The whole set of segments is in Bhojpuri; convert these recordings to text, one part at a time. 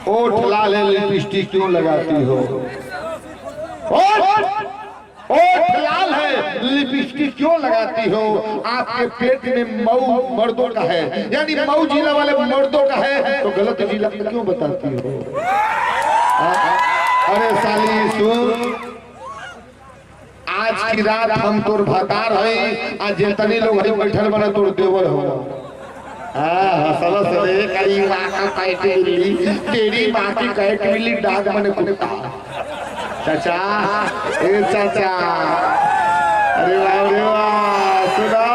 ओठ लाल है लिपस्टिक क्यों लगाती हो? ओठ लाल है लिपस्टिक क्यों लगाती हो? आपके पेट में मऊ मर्दों का है, यानी मऊ जिला वाले मर्दों का है, तो गलत जिला क्यों बताती हो? अरे साली सुन, आज की रात हम तोर भतार है, आज जितने लोग है बैठल बना तोर देवर हो। हसला सरे कई माँ का कैट मिली, तेरी माँ की कैट मिली डाग मने कुत्ता। चाचा, ए चाचा, अरे वाह सुना,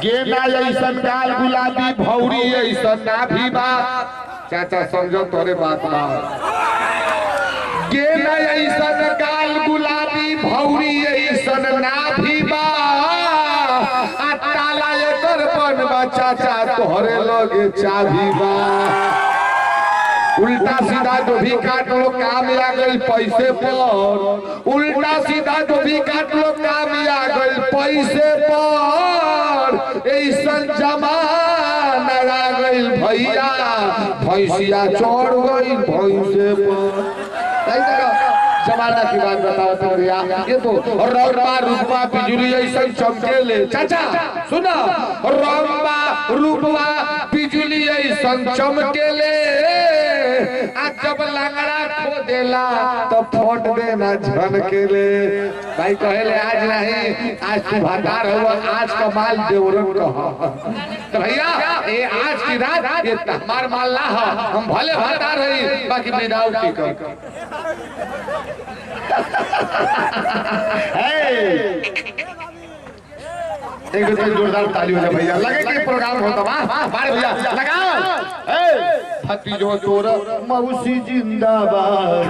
गेना ऐसन गाल गुलाबी भौरी ऐसन ना भी बा। चाचा समझो तोरे बात बा। गेना ऐसन गाल गुलाबी भौरी ऐसन ना भी बा। ताला एकर बनवा चाचा तोहरे लगे चाबी बा। उल्टा सीधा जो भी काट लो काम आ गई पैसे पर, उल्टा सीधा जो भी काट लो काम आ गई पैसे पर। ऐसन जमाना आ गई भैया, भैंसिया चढ़ गई भैंसे पर। जमाना की बात बताओ तो भैया, ये तो रंबा रूपा बिजली ऐसा चमकेले। चाचा सुना, रंबा रूपा बिजली ऐसा चमकेले, आज जब लंगड़ा खो देला तो फोट देना झनकेले। भाई कहेले आज नहीं, आज तू भतार हुआ, आज का माल देवरन कहा। तो भैया ये आज की रात ये हमार माल ना हो, हम भले भतार रही बाकी विदाउट टिकट। एक जोरदार ताली हो जाए भैया, लगे कि प्रोग्राम होता वाह भैया लगाओ। भतीजो तोरा मौसी जिंदाबाद।